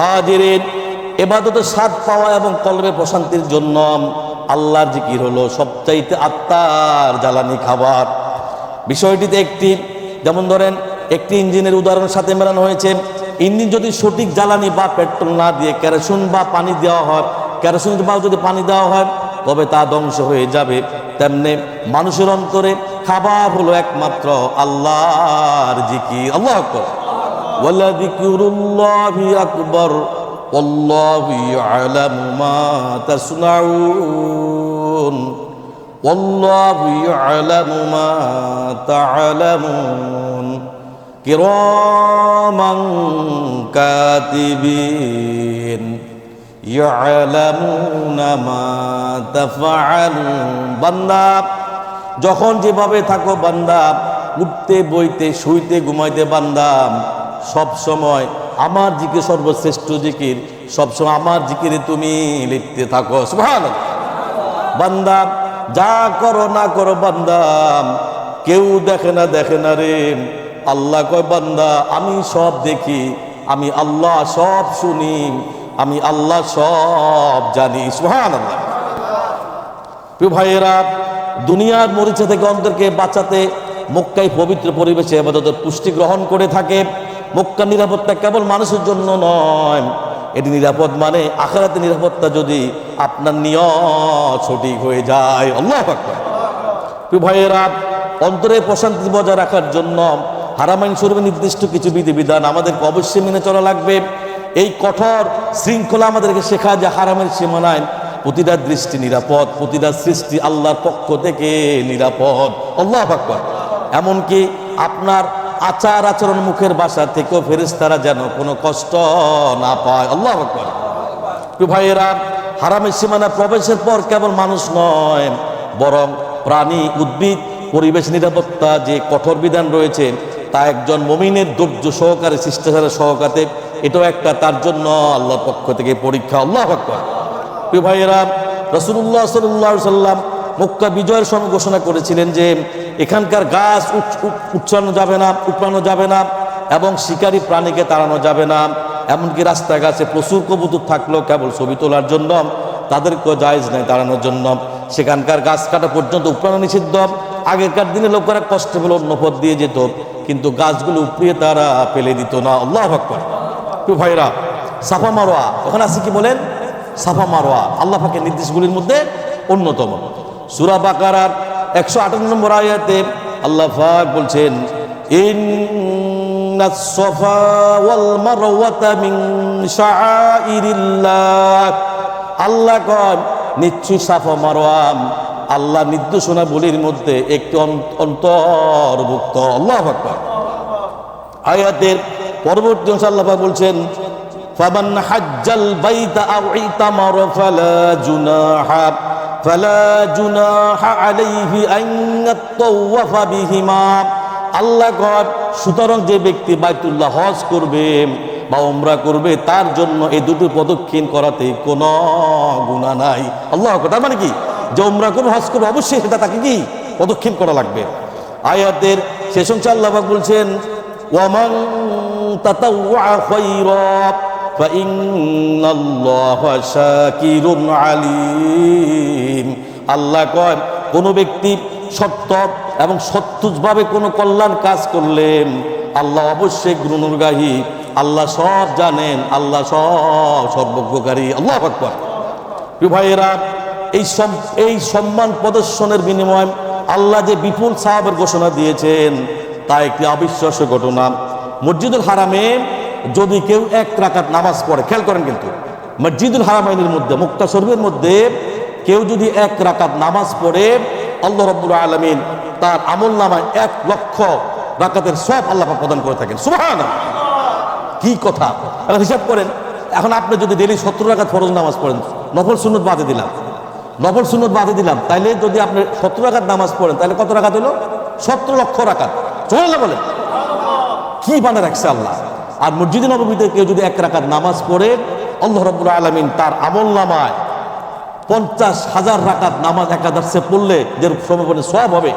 হাজিরিন, ইবাদতের স্বাদ পাওয়া এবং কলবের প্রশান্তির জন্য আল্লাহর জিকির হলো সবচাইতে আত্মার জ্বালানি খাবার। বিষয়টিতে একটি, যেমন ধরেন একটি ইঞ্জিনের উদাহরণের সাথে মেলানো হয়েছে। ইঞ্জিন যদি সঠিক জ্বালানি বা পেট্রোল না দিয়ে কেরোসিন বা পানি দেওয়া হয়, কেরোসিন বা যদি পানি দেওয়া হয় তবে তা ধ্বংস হয়ে যাবে। তেমনি মানুষের অন্তরে খাবার হলো একমাত্র আল্লাহর জিকির। আল্লাহু আকবার। ওয়ালা যিকরুল্লাহি আকবার ওয়াল্লাহু ইয়ালামু মা তাসনাউন ওয়াল্লাহু ইয়ালামু মা তা'লামুন কিরামান কাতিবিন ইয়ালামুনা মা তাফআলুন। বান্দা যখন যেভাবে থাকো বান্দা, উঠতে বইতে শুইতে ঘুমাইতে বান্দা সব সময় আমার জিকির সর্বশ্রেষ্ঠ জিকির, সবসময় আমার জিকিরে তুমি লিখতে থাকো। সুবহানাল্লাহ। বান্দা যা করো না করো বান্দা, কেউ দেখে না রে, আল্লাহ কয় বান্দা আমি সব দেখি, আমি আল্লাহ সব শুনি, আমি আল্লাহ সব জানি। সুবহানাল্লাহ। প্রিয় ভাইয়েরা, দুনিয়ার মরিচা থেকে অন্তরকে বাঁচাতে মক্কায় পবিত্র পরিবেশে ইবাদতের পুষ্টি গ্রহণ করে থাকে। মক্কার নিরাপত্তা কেবল মানুষের জন্য নয়, এটি নিরাপদ মানে আখিরাতের নিরাপত্তা যদি আপনার নিয়ত সঠিক হয়ে যায়। আল্লাহু আকবার। প্রিয় ভাইয়েরা, অন্তরে প্রশান্তি বজায় রাখার জন্য হারামাইন শরীফের নির্দিষ্ট কিছু বিধিবিধান আমাদেরকে অবশ্যই মেনে চলা লাগবে। এই কঠোর শৃঙ্খলা আমাদেরকে শেখায় যে হারামের সীমানায় প্রতিটা দৃষ্টি নিরাপদ, প্রতিটা সৃষ্টি আল্লাহর পক্ষ থেকে নিরাপদ। আল্লাহু আকবার। এমনকি আপনার আচার আচরণ মুখের ভাষা থেকেও ফেরেশতারা যেন কোনো কষ্ট না পায়। আল্লাহু আকবার। প্রিয় ভাইয়েরা, হারামের সীমানা প্রবেশের পর কেবল মানুষ নয়, বরং প্রাণী, উদ্ভিদ, পরিবেশ নিরাপত্তা যে কঠোর বিধান রয়েছে তা একজন মুমিনের ধৈর্য সহকারে শিষ্টাচারের সহকারে এটাও একটা তার জন্য আল্লাহর পক্ষ থেকে পরীক্ষা। আল্লাহু আকবার। প্রিয় ভাইয়েরা, রাসূলুল্লাহ সাল্লাল্লাহু আলাইহি সাল্লাম মক্কা বিজয়ের সময় ঘোষণা করেছিলেন যে এখানকার গাছ উচ্চানো যাবে না এবং শিকারী প্রাণীকে তাড়ানো যাবে না। এমনকি রাস্তাঘাটে প্রচুর কবুতর থাকলেও কেবল ছবি তোলার জন্য, তাদেরকেও জায়েজ নেই তাড়ানোর জন্য। সেখানকার গাছ কাটা পর্যন্ত উপড়ানো নিষিদ্ধ। আগেকার দিনে লোকেরা কষ্ট পেলে অন্য পথ দিয়ে যেত, কিন্তু গাছগুলো উপড়িয়ে তারা ফেলে দিত না। আল্লাহু আকবার। প্রিয় ভাইরা, সাফা মারওয়া ওখানে আছে কি বলেন? সাফা মারওয়া আল্লাহ পাকের নির্দেশগুলির মধ্যে অন্যতম। সূরা বাকারার 158 নম্বর আয়াতে আল্লাহ পাক বলছেন, ইন্নাস সাফা ওয়াল মারওয়াতা মিন শাআইরিল্লাহ। আল্লাহ কয় নিশ্চয়ই সাফা মারওয়া আল্লাহ নির্দেশনাবলীর মধ্যে একটি অন্তর্ভুক্ত। আল্লাহু আকবার। আয়াতের পরবর্তী অংশে আল্লাহ পাক বলছেন ফামান হাজ্জাল বাইতা আও ইতামারা ফালা জুনাহা আলাইহি আন ইয়াতাওয়াফা বিহিমা। আল্লাহ কয় সুতরাং যে ব্যক্তি বাইতুল্লাহ হজ করবে বা উমরা করবে তার জন্য এই দুটো প্রদক্ষিণ করাতে কোনো গুনাহ নাই। আল্লাহু আকবার। তার মানে কি, যে উমরা করবে হজ করবে অবশ্যই সেটা তাকে কি প্রদক্ষিণ করা লাগবে। আয়াতের শেষ অংশে আল্লাহ পাক বলছেন ওয়ামান তাতাওয়া খায়রা ফাইন্নাল্লাহা শাকিরুন আলিম। আল্লাহ কয় কোনো ব্যক্তি সত্য এবং সত্যভাবে কোনো কল্যাণ কাজ করলেন আল্লাহ অবশ্যই গুণগাহী, আল্লাহ সব জানেন, আল্লাহ সব সর্বজ্ঞকারী। আল্লাহু আকবার। প্রিয় ভাইয়েরা, এই সম্মান প্রদর্শনের বিনিময়ে আল্লাহ যে বিপুল সাহাবের ঘোষণা দিয়েছেন তা একটি অবিশ্বাস্য ঘটনা। মসজিদুল হারামে যদি কেউ 1 রাকাত নামাজ পড়ে, খেয়াল করেন কিন্তু মসজিদুল হারামাইনের মধ্যে মুক্তা শরীফের মধ্যে কেউ যদি 1 রাকাত নামাজ পড়ে আল্লাহ রাব্বুল আলামিন তার আমলনামায় 1 লক্ষ রাকাতের সওয়াব আল্লাহ পাক প্রদান করে থাকেন। সুবহানাল্লাহ, কি কথা! এখন হিসাব করেন, এখন আপনি যদি ডেইলি 70 রাকাত ফরজ নামাজ পড়েন, নফল সুন্নত বাদে দিলাম, তাইলে যদি আপনি 70 রাকাত নামাজ পড়েন তাহলে কত রাকাত হলো? 70 লক্ষ রাকাত। সুবহানাল্লাহ বলেন, কি বানা রাখছে আল্লাহ। আর মসজিদে নববীতে কেউ যদি 1 রাকাত নামাজ পড়ে আল্লাহ রাব্বুল আলামিন তার আমলনামায় 50,000 রাকাত নামাজ একাদশে পড়লে যে সমপরিমাণ সওয়াব হবে,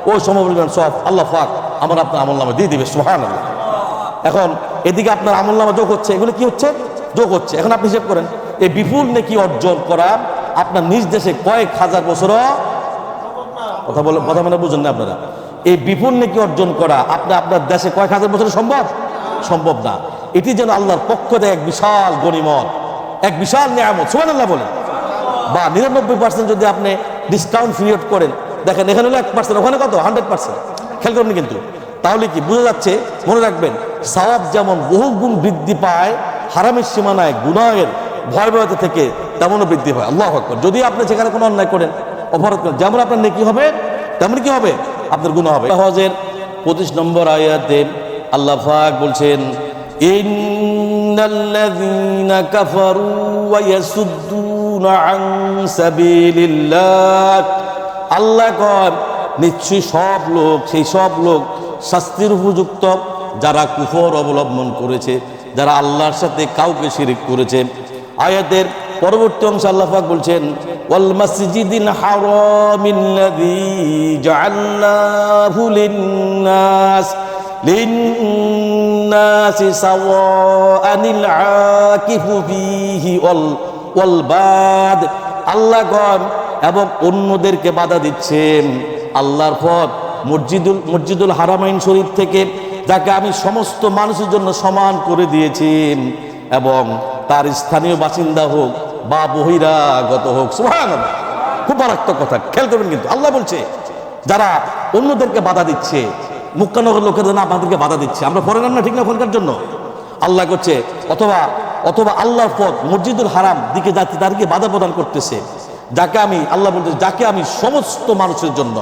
ওই সমপরিমাণ সওয়াব আল্লাহ পাক আমার আপনার আমলনামায় দিয়ে দিবে। সুবহানাল্লাহ। এখন এদিকে আপনার আমলনামা যোগ হচ্ছে, এগুলো কি হচ্ছে? যোগ হচ্ছে। এখন আপনি হিসাব করেন এই বিপুল নেকি অর্জন করা আপনার নিজ দেশে কয়েক হাজার বছরও কথা মানে বুঝেন না আপনারা। এই বিপুল নেকি অর্জন করা আপনার দেশে কয়েক হাজার বছর সম্ভব না। এটি যেন আল্লাহর পক্ষ থেকে এক বিশাল গনিমত, এক বিশাল নিয়ামত। সুবহানাল্লাহ বলেন। বা 99% যদি আপনি ডিসকাউন্ট পিরিয়ড করেন, দেখেন এখানে হলো 1%, ওখানে কত 100%। খেয়াল করেন কিন্তু, তাহলে কি বোঝা যাচ্ছে? মনে রাখবেন, সওয়াব যেমন বহু গুণ বৃদ্ধি পায় হারামের সীমানায় গুনাহের ভয়াবহতা থেকে, তেমনও বৃদ্ধি হয়। আল্লাহু আকবার। যদি আপনি সেখানে কোনো অন্যায় করেন, অপরাধ করেন, যেমন আপনার নেকি হবে তেমন কি হবে, আপনার গুনাহ হবে। হজের 25 নম্বর আয়াতে আল্লাহ পাক বলছেন ইন্নাল্লাযীনা কাফারু ওয়া ইয়াসুদ্দুনা আন সাবিলিল্লাহ। আল্লাহ কয় নিশ্চয়ই সেই সব লোক শাস্তির উপযুক্ত যারা কুফর অবলম্বন করেছে, যারা আল্লাহর সাথে কাউকে শিরিক করেছে। আয়াতের পরবর্তী অংশে আল্লাহ পাক বলছেন ওয়াল মাসজিদিল হারামিল্লাযী জাআলনাহু লিন্নাসি সাওয়াআনিল আকিফু ফীহি ওয়াল বাদ। আল্লাহ গণ এবং অন্যদেরকে বাধা দিচ্ছেন আল্লাহর পথ মসজিদুল হারামাইন শরীফ থেকে, যাকে আমি সমস্ত মানুষের জন্য সমান করে দিয়েছি, এবং তার স্থানীয় বাসিন্দা হোক বা বহিরাগত হোক। সুবহানাল্লাহ, খুব মারাত্মক কথা। খেয়াল করবেন কিন্তু আল্লাহ বলছে যারা অন্যদেরকে বাধা দিচ্ছে, মুক্কানগর লোকের জন্য আমাদেরকে বাধা দিচ্ছে, আমরা ফরেনার না, ঠিক না, ফরেনার জন্য আল্লাহ করছে, অথবা আল্লাহর পথ মসজিদুল হারাম দিকে যাচ্ছে তাদেরকে বাধা প্রদান করতেছে, যাকে আমি আল্লাহ বলতে যাকে আমি সমস্ত মানুষের জন্য,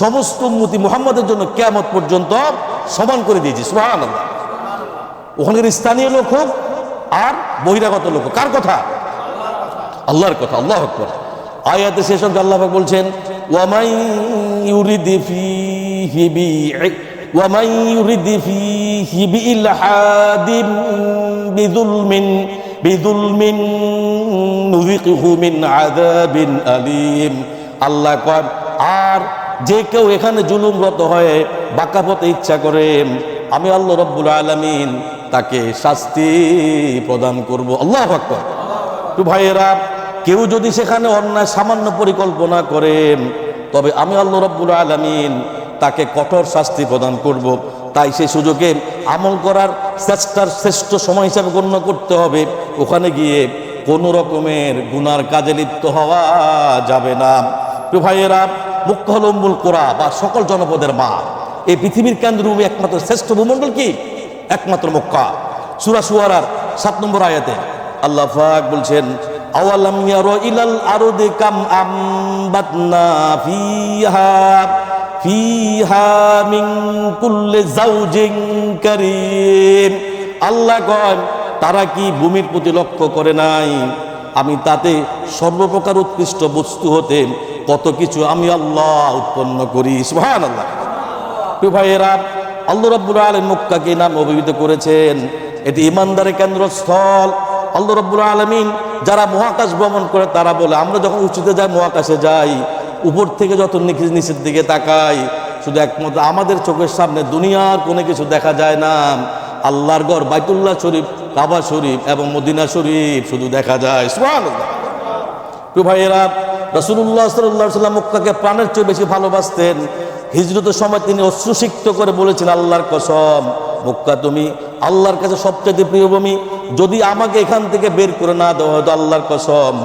সমস্ত উম্মতি মুহাম্মদের জন্য কিয়ামত পর্যন্ত সমান করে দিয়েছি। সুবহানাল্লাহ। ওখানকার স্থানীয় লোক হোক আর বহিরাগত লোক হোক, কার কথা? আল্লাহর কথা। আল্লাহু আকবার। আয়াতে শেষ অংশে আল্লাহ পাক বলছেন ওয়ামান ইউরিদ ফীহি বিইলহাদিন বিযুলমিন নুযিকহু মিন আযাবিন আলীম। আল্লাহ কয় আর যে কেউ এখানে জুলুমরত হয়ে বাঁকা পথে ইচ্ছা করে, আমি আল্লাহ রাব্বুল আলামিন তাকে শাস্তি প্রদান করব। আল্লাহু আকবার। তো ভাইয়েরা, কেউ যদি সেখানে অন্যায় সামান্য পরিকল্পনা করেন, তবে আমি আল্লাহ রাব্বুল আলামিন তাকে কঠোর শাস্তি প্রদান করব। তাই সেই সুযোগে আমল করার শ্রেষ্ঠ সময় হিসাবে গণ্য করতে হবে। ওখানে গিয়ে কোনো রকমের গুনার কাজে লিপ্ত হওয়া যাবে না। তো ভাইয়েরা, মক্কা হল উম্মুল কুরা বা সকল জনপদের মা। এই পৃথিবীর কেন্দ্রভূমি একমাত্র শ্রেষ্ঠ ভূমণ্ডল কি? একমাত্র মক্কা। সূরা শুআরার 7 নম্বর আয়াতে আল্লাহ পাক বলছেন আওয়ালাম ইয়ারু ইলাল আরদি কাম আমবাতনা ফিহা মিন কুল্লি যাওজিন কারীম। আল্লাহ কয় তারা কি ভূমির প্রতি লক্ষ্য করে নাই, আমি তাতে সর্বপ্রকার উৎকৃষ্ট বস্তু হতে কত কিছু আমি আল্লাহ উৎপন্ন করি। সুবহানাল্লাহ। প্রিয় ভাইয়েরা, আল্লাহ রাব্বুল আলামিন মক্কাকে নাম অভিহিত করেছেন এটি ইমানদারের কেন্দ্রস্থল। আল্লাহ রাব্বুল আলামিন যারা মহাকাশ ভ্রমণ করে তারা বলে আমরা যখন উঁচুতে যাই, মহাকাশে যাই, উপর থেকে যত নিচের দিকে তাকাই, শুধু একমাত্র আমাদের চোখের সামনে দুনিয়ার কোনো কিছু দেখা যায় না। আল্লাহর ঘর বাইতুল্লাহ শরীফ, কাবা শরীফ এবং মদিনা শরীফ শুধু দেখা যায়। সুবহানাল্লাহ। প্রিয় ভাইয়েরা, রাসূলুল্লাহ সাল্লাল্লাহু আলাইহি ওয়াসাল্লাম মক্কাকে প্রাণের চেয়ে বেশি ভালোবাসতেন। হিজরতের সময় তিনি অশ্রুসিক্ত করে বলেছেন, আল্লাহর কসম, মক্কা তুমি আল্লাহর কাছে সবচেয়ে প্রিয় ভূমি। যদি আমাকে এখান থেকে বের করে না দেওয়া হতো, আল্লাহর কসম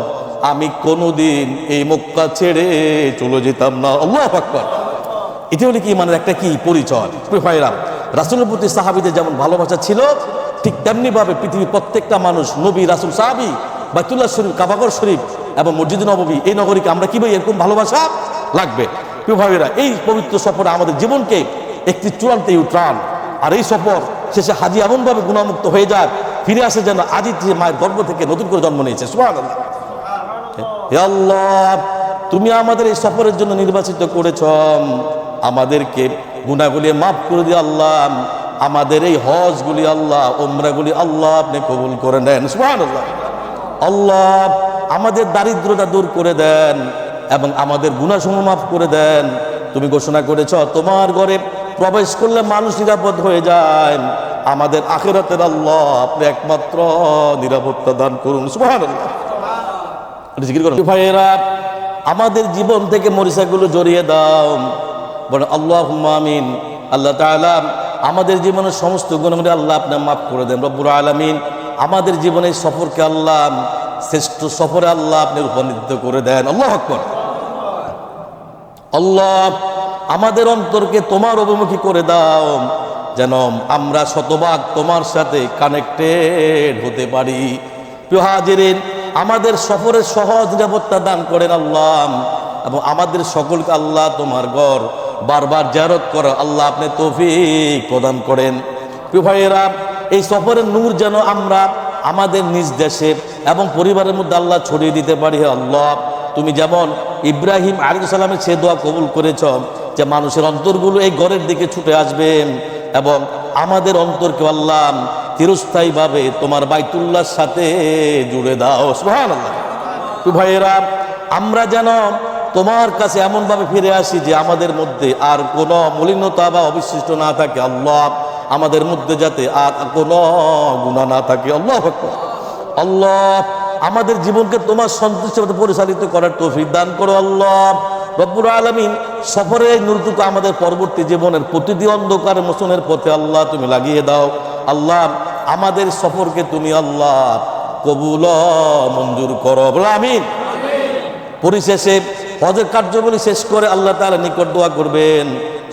আমি কোনোদিন এই মক্কা ছেড়ে চলে যেতাম না। আল্লাহু আকবার। এটি হলো কি ইমানের একটা কি পরিচয়। প্রিয় ভাইরা, রাসূলের প্রতি সাহাবীদের যেমন ভালোবাসা ছিল, ঠিক তেমনি ভাবে পৃথিবীর প্রত্যেকটা মানুষ নবী, রাসূল, সাহাবী, বাইতুল্লাহ শরীফ, কাবাগর শরীফ এবং মসজিদ নববী, এই নগরীকে আমরা কিভাবে এরকম ভালোবাসা লাগবে। প্রিয় ভাইরা, এই পবিত্র সফরে আমাদের জীবনকে একটি চূড়ান্ত ইউটার্ন। আর এই সফর শেষে হাজি এমনভাবে গুণামুক্ত হয়ে যায়, ফিরে আসে যেন আজই যে মায়ের গর্ভ থেকে নতুন করে জন্ম নিয়েছে। সুবহানাল্লাহ। হে আল্লাহ, তুমি আমাদের এই সফরের জন্য নির্বাচিত করেছ, আমাদেরকে গুনাহগুলি মাফ করে দিয়ে আল্লাহ আমাদের এই হজগুলি, আল্লাহ উমরাগুলি আল্লাহ আপনি কবুল করে নেন। সুবহানাল্লাহ। আল্লাহ আমাদের দারিদ্রতা দূর করে দেন এবং আমাদের গুনাহসমূহ মাফ করে দেন। তুমি ঘোষণা করেছ তোমার ঘরে প্রবেশ করলে মানুষ নিরাপদ হয়ে যায়, আমাদের আখিরাতের আল্লাহ আপনি একমাত্র নিরাপত্তা দান করুন। সুবহানাল্লাহ। জিকির করুন। ভাইয়েরা, আমাদের জীবন থেকে মরিচাগুলো জড়িয়ে দাও, বলেন আল্লাহুম্মা আমিন। আল্লাহ তাআলা আমাদের জীবনের সমস্ত গুনাহগুলো আল্লাহ আপনি মাফ করে দেন। রব্বুল আলামিন আমাদের জীবনের সফরকে আল্লাহ শ্রেষ্ঠ সফরে আল্লাহ আপনি রূপান্তরিত করে দেন। আল্লাহু আকবার। আল্লাহ আমাদের অন্তরকে তোমার অভিমুখী করে দাও, যেন আমরা শতভাগ তোমার সাথে কানেক্টেড হতে পারি। প্রিয় হাজিরিন, আমাদের সফরের সহজ নিরাপত্তা দান করেন আল্লাহ, এবং আমাদের সকলকে আল্লাহ তোমার ঘর বারবার জিয়ারত করা আল্লাহ আপনি তৌফিক প্রদান করেন। প্রিয় ভাইয়েরা, এই সফরের নূর যেন আমরা আমাদের নিজ দেশে এবং পরিবারের মধ্যে আল্লাহ ছড়িয়ে দিতে পারি। হে আল্লাহ, তুমি যেমন ইব্রাহিম আলাইহিস সালামের সে দোয়া কবুল করেছ যে মানুষের অন্তরগুলো এই ঘরের দিকে ছুটে আসবে, এবং আমাদের অন্তরকে আল্লাহ চিরস্থায়ীভাবে তোমার বাইতুল্লাহর সাথে জুড়ে দাও। সুবহানাল্লাহ। তো ভাইয়েরা, আমরা যেন তোমার কাছে এমনভাবে ফিরে আসি যে আমাদের মধ্যে আর কোনো মলিনতা বা অবিশিষ্ট না থাকে। আল্লাহ আমাদের মধ্যে যাতে আর কোনো গুনাহ না থাকে। আল্লাহু আকবার। আল্লাহ আমাদের জীবনকে তোমার সন্তুষ্টির মধ্যে পরিচালিত করার তৌফিক দান করো। আল্লাহ রব্বুল আলামিন সফরের এই নূরটুকু আমাদের পরবর্তী জীবনের প্রতিটি অন্ধকার মোচনের পথে আল্লাহ তুমি লাগিয়ে দাও। আল্লাহ আমাদের সফরকে তুমি আল্লাহ কবুল মঞ্জুর করো। আমিন। পরিশেষে হজের কার্যাবলী শেষ করে আল্লাহ তাআলা নিকট দোয়া করবেন।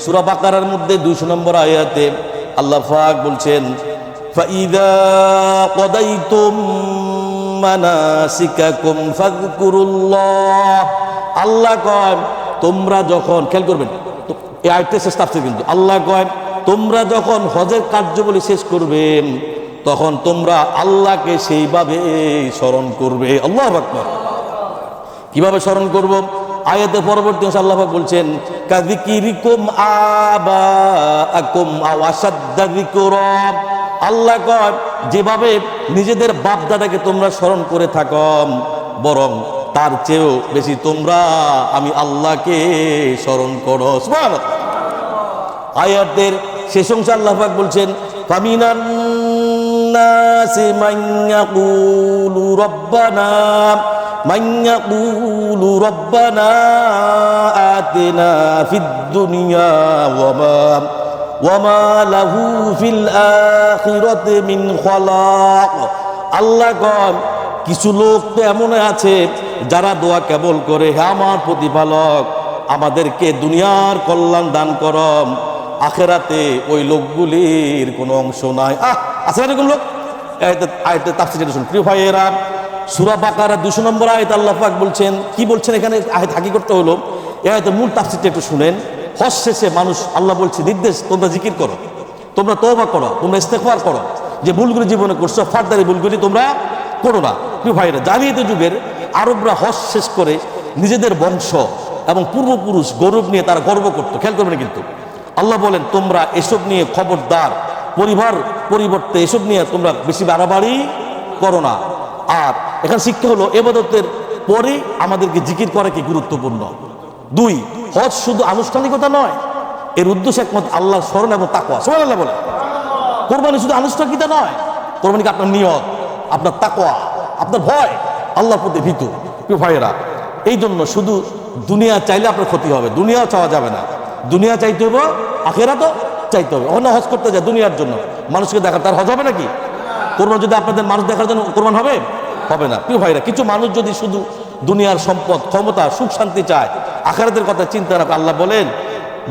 সূরা বাকারার মধ্যে 200 নম্বর আয়াতে আল্লাহ পাক বলছেন, ফাইদা কদাইতুম মানাসিকাকুম ফাযকুরুল্লাহ। আল্লাহ কয় তোমরা যখন, খেয়াল করবেন এই আয়াতটা শেষ তাফসীর, কিন্তু আল্লাহ কয় তোমরা যখন হজের কার্যাবলী শেষ করবে তখন তোমরা আল্লাহকে সেইভাবে স্মরণ করবে। আল্লাহু আকবার। কিভাবে স্মরণ করব? আয়াতে পরবর্তী অংশে আল্লাহ পাক বলছেন, কাযিকিরিকুম আবাআকুম আও আশাদ্দা যিকরা। আল্লাহ কয় যেভাবে নিজেদের বাপ দাদাকে তোমরা স্মরণ করে থাকো, বরং তার চেয়েও বেশি তোমরা আমি আল্লাহকে স্মরণ করো। সুবহানাল্লাহ। আয়াতের শেষ অংশে আল্লাহ পাক বলছেন, ফামিনান নাসি মান ইয়াকুলু রাব্বানা আতিনা ফিদ দুনিয়া ওয়ামা লাহু ফিল আখিরাতি মিন খালাক। আল্লাহ কয় কিছু লোক তো এমন আছে যারা দোয়া কেবল করে, হে আমার প্রতিপালক আমাদেরকে দুনিয়ার কল্যাণ দান করম, আখেরাতে ওই লোকগুলির কোনো অংশ নাই। আছে এরকম লোক? আয়াতে তাফসীর শুনুন। প্রিয় ভাইয়েরা, সূরা বাকারা 200 নম্বর আয়াত আল্লাহ পাক বলছেন, কি বলছেন এখানে আয়াত হাকিকত হলো, এই আয়াতের মূল তাফসীরটা একটু শুনেন। হজ শেষে মানুষ, আল্লাহ বলছে নির্দেশ, তোমরা জিকির করো, তোমরা তওবা করো, তোমরা ইস্তেগফার করো, যে ভুলগুলি জীবনে করছো ফারদারি ভুলগুলি তোমরা করো না। প্রিয় ভাইরা, জাহিলিয়াতের যুগের আরবরা হজ শেষ করে নিজেদের বংশ এবং পূর্বপুরুষ গৌরব নিয়ে তারা গর্ব করতো। খেয়াল করবেন কিন্তু আল্লাহ বলেন, তোমরা এসব নিয়ে খবরদার, পরিবার পরিবর্তে এসব নিয়ে তোমরা বেশি বাড়াবাড়ি করো না। আর এখানে শিক্ষা হলো, ইবাদতের পরে আমাদেরকে জিকির করা কি গুরুত্বপূর্ণ। 2, হজ শুধু আনুষ্ঠানিকতা নয়, এর উদ্দেশ্য একমাত্র আল্লাহর স্মরণ এবং তাকওয়া। সুবহানাল্লাহ বলে। কোরবানি শুধু আনুষ্ঠানিকতা নয়, কোরবানি কি আপনার নিয়ত, আপনার তাকওয়া, আপনার ভয়, আল্লাহর প্রতি ভীতু। প্রিয় ভাইয়েরা, এই জন্য শুধু দুনিয়া চাইলে আপনার ক্ষতি হবে, দুনিয়াও চাওয়া যাবে না। দুনিয়া চাইতে হবে, আখিরাতও চাইতে হবে। অন্য হজ করতে যায় দুনিয়ার জন্য, মানুষকে দেখার, তার হজ হবে নাকি? কোরবান যদি আপনাদের মানুষ দেখার জন্য কোরবান হবে? হবে না। প্রিয় ভাইরা, কিছু মানুষ যদি শুধু দুনিয়ার সম্পদ, ক্ষমতা, সুখ শান্তি চায়, আখিরাতের কথা চিন্তা রাখে, আল্লাহ বলেন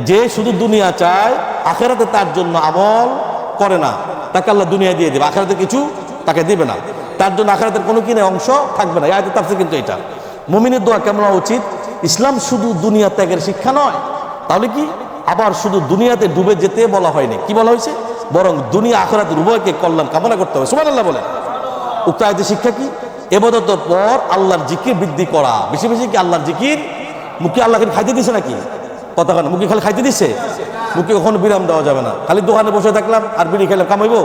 যে শুধু দুনিয়া চায়, আখিরাতে তার জন্য আমল করে না, তাকে আল্লাহ দুনিয়া দিয়ে দেবে, আখিরাতে কিছু তাকে দিবে না, তার জন্য আখিরাতের কোনো কিনে অংশ থাকবে না। এই আয়াতের তাফসীর কিন্তু এটা। মুমিনের দোয়া কেমন হওয়া উচিত? ইসলাম শুধু দুনিয়া ত্যাগের শিক্ষা নয়, তাহলে কি আবার শুধু দুনিয়াতে ডুবে যেতে বলা হয়নি, কি বলা হয়েছে? বরং দুনিয়া আখিরাতের উভয়কে কল্যাণ কামনা করতে হবে। সুবহানাল্লাহ বলেন। উক্ত আয়াতের শিক্ষা কি? ইবাদতের পর আল্লাহর জিকির বৃদ্ধি করা, বেশি বেশি কি আল্লাহর জিকির। মুখে আল্লাহকে খাইতে দিছে নাকি? কথা কেন? মুখে খালি খাইতে দিছে? মুখে কখনো বিরাম দেওয়া যাবে না। খালি দোকানে বসে থাকলাম আর বিড়ি খেলাম, কামাইবো?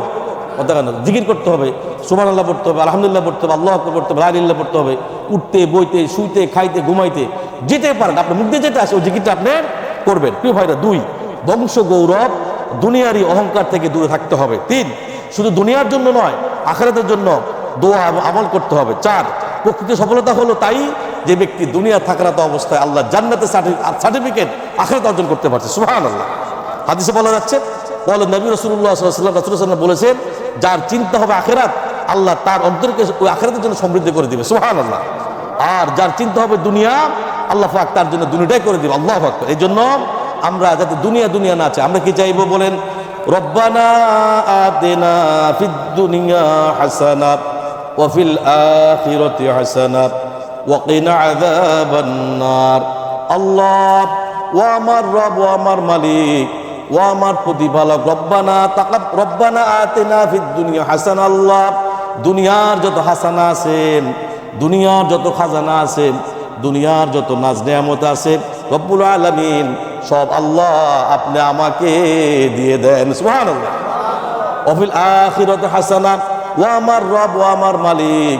কথা কেন? জিকির করতে হবে, সুবহানাল্লাহ পড়তে হবে, আলহামদুলিল্লাহ পড়তে হবে, আল্লাহু আকবার পড়তে হবে, লা ইলাহা ইল্লাল্লাহ পড়তে হবে, উঠতে বইতে শুইতে খাইতে ঘুমাইতে যেতে পারেন, আপনার মুখ দিয়ে যেটা আসে ওই জিকিরটা আপনি করবেন। প্রিয় ভাইরা, 2, বংশ গৌরব, দুনিয়ারই অহংকার থেকে দূরে থাকতে হবে। 3, শুধু দুনিয়ার জন্য নয়, আখিরাতের জন্য দোয়া আমল করতে হবে। 4, প্রকৃত সফলতা হলো তাই যে ব্যক্তি দুনিয়া থাকারত অবস্থায় আল্লাহ জান্নাতের সার্টিফিকেট আখিরাত অর্জন করতে পারছে। সুবহানাল্লাহ। হাদিসে বলা যাচ্ছে, বলে নবী রাসূলুল্লাহ সাল্লাল্লাহু আলাইহি ওয়াসাল্লাম বলেছেন, যার চিন্তা হবে আখিরাত, আল্লাহ তার অন্তরকে ওই আখিরাতের জন্য সমৃদ্ধ করে দিবে। সুবহানাল্লাহ। আর যার চিন্তা হবে দুনিয়া, আল্লাহ পাক তার জন্য দুনিয়াটাই করে দিবে। আল্লাহু আকবার। এই জন্য আমরা যাতে দুনিয়া দুনিয়া না চাই, আমরা কি চাইবো বলেন? রব্বানা আতিনা ফিদ দুনিয়া হাসানা ওয়া ফিল আখিরাতি হাসানা ওয়া কিনা আযাবান নার। আল্লাহ, ও আমার রব, ও আমার মালিক, ও আমার প্রতিপালক, রব্বানা আতিনা ফিদ দুনিয়া হাসানা। আল্লাহ, দুনিয়ার যত হাসানা আছে, দুনিয়ার যত খাজানা আছে, দুনিয়ার যত নাজ নেয়ামত আছে, রব্বুল আলামিন সব আল্লাহ আপনি আমাকে দিয়ে দেন। সুবহানাল্লাহ। ওয়া ফিল আখিরাতি হাসানা, ও আমার রব, ও আমার মালিক,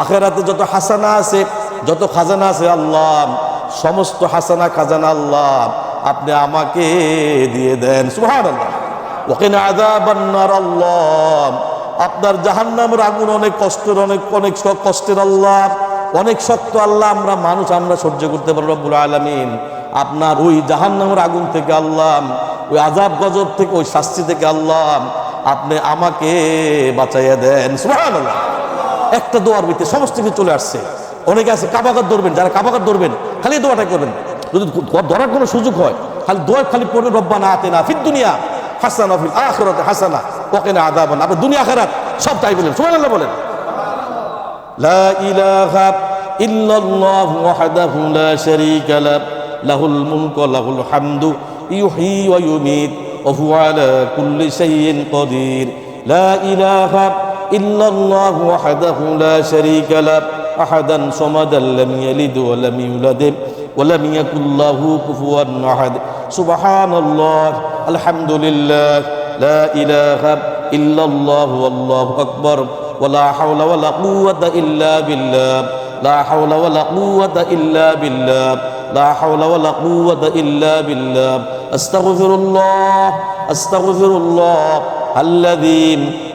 আখিরাতে যত হাসানা আছে, যত খাজানা আছে, আল্লাহ সমস্ত হাসানা খাজানা আল্লাহ আপনি আমাকে দিয়ে দেন। সুবহানাল্লাহ। ওয়া কিনা আযাবান নার। আল্লাহ, আপনার জাহান্নামের আগুন অনেক কষ্টের, অনেক কষ্টের আল্লাহ, অনেক শক্ত আল্লাহ, আমরা মানুষ, আমরা সহ্য করতে পারবো। রব্বুল আলামিন আপনার ওই জাহান্নামের আগুন থেকে আল্লাহ, ওই আযাব গজব থেকে, ওই শাস্তি থেকে আল্লাহ আপনি আমাকে বাঁচাইয়া দেন। সুবহানাল্লাহ। একটা দোয়ার ভিতরে সমস্ত কিছু চলে আসছে। অনেকে আছে কাবাগার ধরবেন, যারা কাবাগার ধরবেন খালি দোয়াটা করবেন, যদি ধরার কোনো সুযোগ হয় খালি দোয়া খালি পড়বেন, রব্বানা আতিনা ফিদ দুনিয়া হাসানা ওয়া ফিল আখিরাতি হাসানা ওয়া কিনা আযাবান নার। আপনি দুনিয়া আখিরাত সব তাই বলেন। সুবহানাল্লাহ বলেন। লা ইলাহা ইল্লাল্লাহু ওয়াহদাহু লা শারীকা লাহু লাহুল মুলকু ওয়া লাহুল হামদু ইউহয়ী ওয়া ইউমীত ওয়া হুয়া আলা কুল্লি শাইইন কাদির। লা ইলাহা ইল্লাল্লাহু ওয়াহদাহু লা শারীকা লাহু আহাদান সামাদান লাম ইয়ালিদ ওয়া লাম ইউলাদ ওয়া লাম ইয়াকুল লাহু কুফুয়ান আহাদ। সুবহানাল্লাহ, আলহামদুলিল্লাহ, লা ইলাহা ইল্লাল্লাহু আল্লাহু আকবার ওয়া লা হাওলা ওয়া লা কুওয়াতা ইল্লা বিল্লাহ, লা হাওলা ওয়া লা কুওয়াতা ইল্লা বিল্লাহ, লা হাওলা ওয়া লা কুওয়াতা ইল্লা বিল্লাহ। আস্তাগফিরুল্লাহ, আস্তাগফিরুল্লাহ আল্লাযী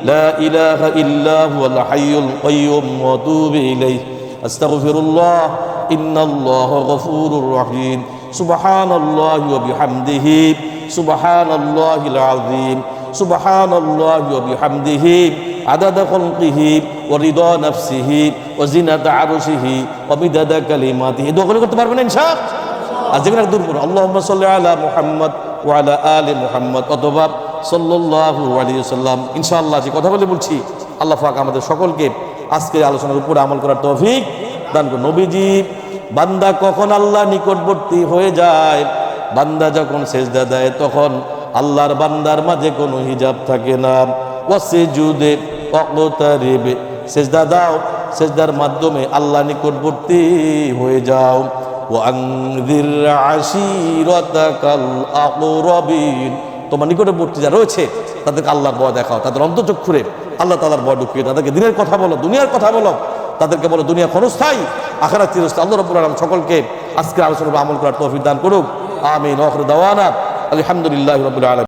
লা ইলাহা ইল্লা হুয়াল হাইয়ুল কাইয়্যুম ওয়া আতুবু ইলাইহি। আস্তাগফিরুল্লাহ, ইন্নাল্লাহা গফুরুর রহিম। সুবহানাল্লাহি ওয়া বিহামদিহি, সুবহানাল্লাহিল আযীম, সুবহানাল্লাহি ওয়া বিহামদিহি আদাদা খালকিহি ওয়া রিদা নাফসিহি ওয়া জিনাতা আরশিহি ওয়া মিদাদা কালিমাতিহি। দোয়া করতে পারবেন ইনশাআল্লাহ। আর যেখানে দূর করুন, আল্লাহুম্মা সাল্লি আলা মুহাম্মদ ওয়া আলা আলি মুহাম্মদ অথবা সাল্লাল্লাহু আলাইহি ওয়াসাল্লাম। ইনশাআল্লাহ যে কথা বলছি, আল্লাহ পাক আমাদের সকলকে আজকের আলোচনার উপরে আমল করার তৌফিক দান করুন। নবীজি, বান্দা কখন আল্লাহ নিকটবর্তী হয়ে যায়? বান্দা যখন সেজদা দেয় তখন আল্লাহর বান্দার মাঝে কোনো হিজাব থাকে না। ওয়াসজুদে ওয়াকতারিব, সেজদা দাও, সেজদার মাধ্যমে আল্লাহ নিকটবর্তী হয়ে যাও। ওয়ানযির আশিরাতাকাল আকরাবিন, তোমার নিকটবর্তী যারা রয়েছে তাদেরকে আল্লাহর ভয় দেখাও, তাদের অন্তর্চক্ষুরে আল্লাহ তাআলার ভয় ঢুকিয়ে, তাদেরকে দিনের কথা বলো, দুনিয়ার কথা বলো, তাদেরকে বলো দুনিয়া ক্ষণস্থায়ী, আখিরাত চিরস্থায়ী। আল্লাহ রাব্বুল আলামিন সকলকে আজকের আলোচনার উপর আমল করার তৌফিক দান করুক। আমিন। ওয়া আখিরু দাওয়ানা আলহামদুলিল্লাহি রাব্বিল আলামিন।